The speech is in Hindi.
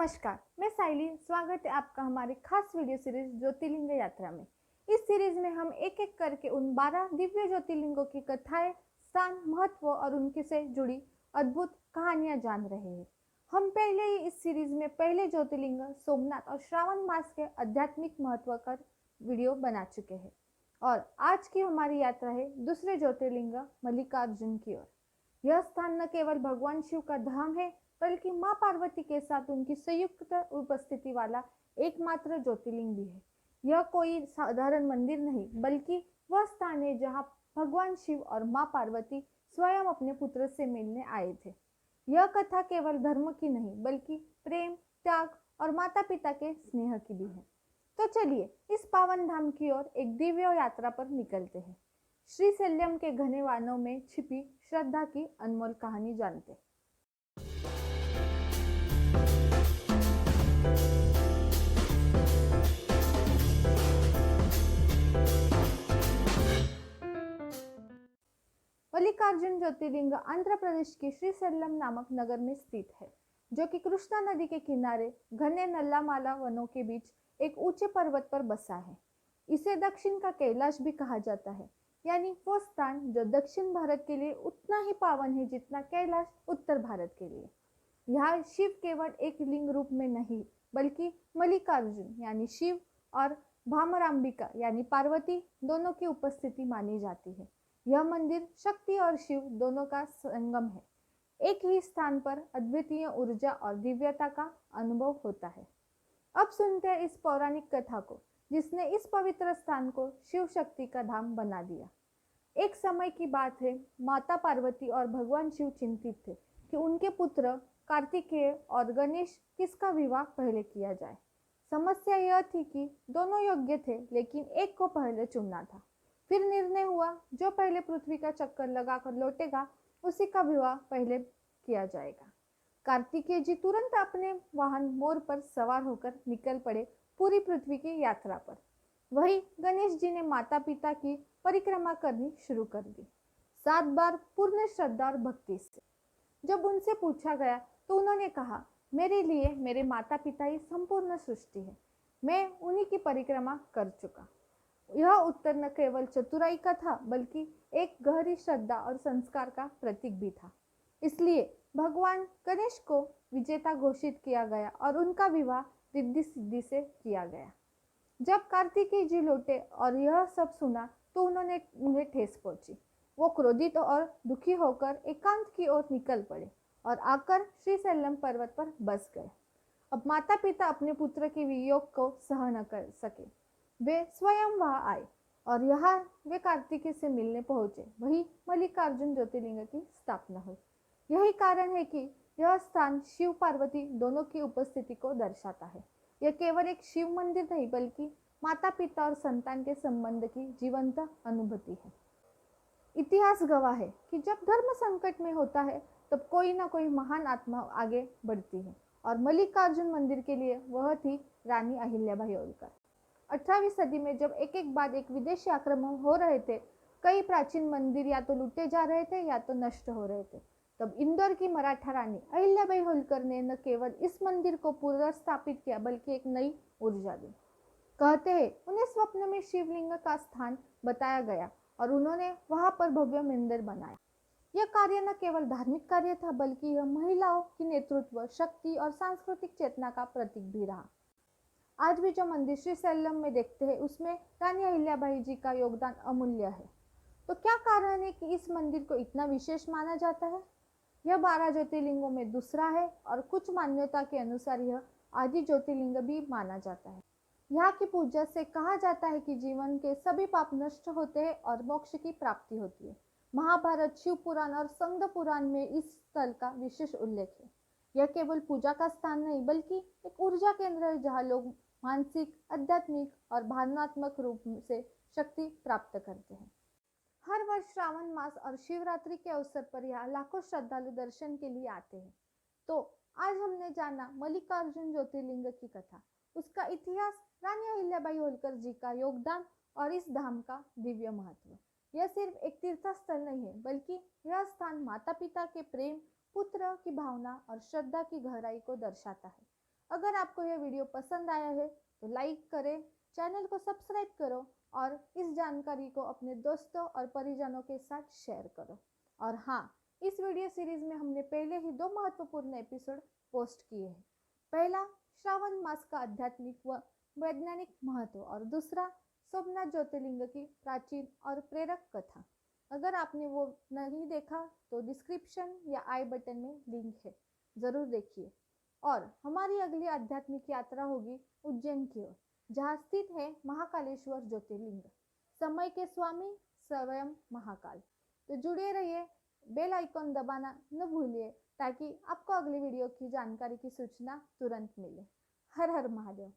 नमस्कार, मैं साइली। स्वागत है आपका हमारे खास वीडियो सीरीज ज्योतिर्लिंग यात्रा में। इस सीरीज में हम एक एक करके उन 12 दिव्य ज्योतिर्लिंगों की कथाएं, स्थान, महत्व और उनके से जुड़ी अद्भुत कहानियां जान रहे हैं। हम पहले ही इस सीरीज में पहले ज्योतिर्लिंग सोमनाथ और श्रावण मास के आध्यात्मिक महत्व का वीडियो बना चुके हैं और आज की हमारी यात्रा है दूसरे ज्योतिर्लिंग मल्लिकार्जुन की ओर। यह स्थान न केवल भगवान शिव का धाम है बल्कि मां पार्वती के साथ उनकी संयुक्त उपस्थिति वाला एकमात्र ज्योतिर्लिंग भी है। यह कोई साधारण मंदिर नहीं बल्कि वह स्थान है जहां भगवान शिव और मां पार्वती स्वयं अपने पुत्र से मिलने आए थे। यह कथा केवल धर्म की नहीं बल्कि प्रेम, त्याग और माता पिता के स्नेह की भी है। तो चलिए इस पावन धाम की ओर एक दिव्य यात्रा पर निकलते हैं। श्रीशैल्यम के घने वनों में छिपी श्रद्धा की अनमोल कहानी जानते हैं। मल्लिकार्जुन ज्योतिर्लिंग आंध्र प्रदेश के श्रीशैलम नामक नगर में स्थित है, जो कि कृष्णा नदी के किनारे घने नल्लामाला वनों के बीच एक ऊंचे पर्वत पर बसा है। इसे दक्षिण का कैलाश भी कहा जाता है, यानी वो स्थान जो दक्षिण भारत के लिए उतना ही पावन है जितना कैलाश उत्तर भारत के लिए। यहाँ शिव केवल एक लिंग रूप में नहीं बल्कि मल्लिकार्जुन यानी शिव और भामरांबिका यानी पार्वती दोनों की उपस्थिति मानी जाती है। यह मंदिर शक्ति और शिव दोनों का संगम है। एक ही स्थान पर अद्वितीय ऊर्जा और दिव्यता का अनुभव होता है। अब सुनते हैं इस पौराणिक कथा को जिसने इस पवित्र स्थान को शिव शक्ति का धाम बना दिया। एक समय की बात है, माता पार्वती और भगवान शिव चिंतित थे कि उनके पुत्र कार्तिकेय और गणेश किसका विवाह पहले किया जाए। समस्या यह थी कि दोनों योग्य थे लेकिन एक को पहले चुनना था। फिर निर्णय हुआ जो पहले पृथ्वी का चक्कर लगाकर लौटेगा उसी का विवाह पहले किया जाएगा। कार्तिकेय जी तुरंत अपने वाहन मोर पर सवार होकर निकल पड़े पूरी पृथ्वी की यात्रा पर। वही गणेश जी ने माता पिता की परिक्रमा करनी शुरू कर दी, 7 बार पूर्ण श्रद्धा और भक्ति से। जब उनसे पूछा गया तो उन्होंने कहा, मेरे लिए मेरे माता पिता ही संपूर्ण सृष्टि है, मैं उन्हीं की परिक्रमा कर चुका। यह उत्तर न केवल चतुराई का था बल्कि एक गहरी श्रद्धा और संस्कार का प्रतीक भी था। इसलिए भगवान गणेश को विजेता घोषित किया गया और उनका विवाह रिद्धि सिद्धि से किया गया। जब कार्तिकेय जी लौटे और यह सब सुना तो उन्हें ठेस पहुंची। वो क्रोधित और दुखी होकर एकांत की ओर निकल पड़े और आकर श्रीशैलम पर्वत पर बस गए। अब माता पिता अपने पुत्र के वियोग को सह न कर सके, वे स्वयं वहां आए और यहाँ वे कार्तिकेय से मिलने पहुंचे। वही मल्लिकार्जुन ज्योतिर्लिंग की स्थापना हुई। यही कारण है कि यह स्थान शिव पार्वती दोनों की उपस्थिति को दर्शाता है। यह केवल एक शिव मंदिर नहीं बल्कि माता पिता और संतान के संबंध की जीवंत अनुभूति है। इतिहास गवाह है कि जब धर्म संकट में होता है तब कोई ना कोई महान आत्मा आगे बढ़ती है और मल्लिकार्जुन मंदिर के लिए वह थी रानी अहिल्याबाई होलकर। 18वीं सदी में जब एक एक बाद एक विदेशी आक्रमण हो रहे थे, कई प्राचीन मंदिर या तो लूटे जा रहे थे या तो नष्ट हो रहे थे, तब इंदौर की मराठा रानी अहिल्याबाई होलकर ने न केवल इस मंदिर को पुनर्स्थापित किया बल्कि एक नई ऊर्जा दी। कहते हैं उन्हें स्वप्न में शिवलिंग का स्थान बताया गया और उन्होंने वहां पर भव्य मंदिर बनाया। यह कार्य न केवल धार्मिक कार्य था बल्कि यह महिलाओं की नेतृत्व, शक्ति और सांस्कृतिक चेतना का प्रतीक भी रहा। आज भी जो मंदिर श्रीशैलम में देखते हैं उसमें रानी अहिल्याबाई जी का योगदान अमूल्य है। तो क्या कारण है कि इस मंदिर को इतना विशेष माना जाता है? यह 12 ज्योतिर्लिंगों में दूसरा है और कुछ मान्यता के अनुसार यह आदि ज्योतिर्लिंग भी माना जाता है। यहाँ की पूजा से कहा जाता है कि जीवन के सभी पाप नष्ट होते हैं और मोक्ष की प्राप्ति होती है। महाभारत, शिव पुराण और स्कंद पुराण में इस स्थल का विशेष उल्लेख है। यह केवल पूजा का स्थान नहीं बल्कि एक ऊर्जा केंद्र है जहाँ लोग मानसिक, आध्यात्मिक और भावनात्मक रूप से शक्ति प्राप्त करते हैं। हर वर्ष श्रावण मास और शिवरात्रि के अवसर पर यहाँ लाखों श्रद्धालु दर्शन के लिए आते हैं। तो आज हमने जाना मल्लिकार्जुन ज्योतिर्लिंग की कथा, उसका इतिहास, रानी अहिल्याबाई होलकर जी का योगदान और इस धाम का दिव्य महत्व। यह सिर्फ एक तीर्थ स्थल नहीं है बल्कि यह स्थान माता पिता के प्रेम, पुत्र की भावना और श्रद्धा की गहराई को दर्शाता है। अगर आपको यह वीडियो पसंद आया है तो लाइक करें, चैनल को सब्सक्राइब करो और इस जानकारी को अपने दोस्तों और परिजनों के साथ शेयर करो। और हाँ, इस वीडियो सीरीज में हमने पहले ही 2 महत्वपूर्ण एपिसोड पोस्ट किए हैं। पहला श्रावण मास का आध्यात्मिक व वैज्ञानिक महत्व और दूसरा सोमनाथ ज्योतिर्लिंग की प्राचीन और प्रेरक कथा। अगर आपने वो नहीं देखा तो डिस्क्रिप्शन या आई बटन में लिंक है, जरूर देखिए। और हमारी अगली आध्यात्मिक यात्रा होगी उज्जैन की ओर, जहाँ स्थित है महाकालेश्वर ज्योतिर्लिंग, समय के स्वामी स्वयं महाकाल। तो जुड़े रहिए, बेल आइकॉन दबाना न भूलिए ताकि आपको अगली वीडियो की जानकारी की सूचना तुरंत मिले। हर हर महादेव।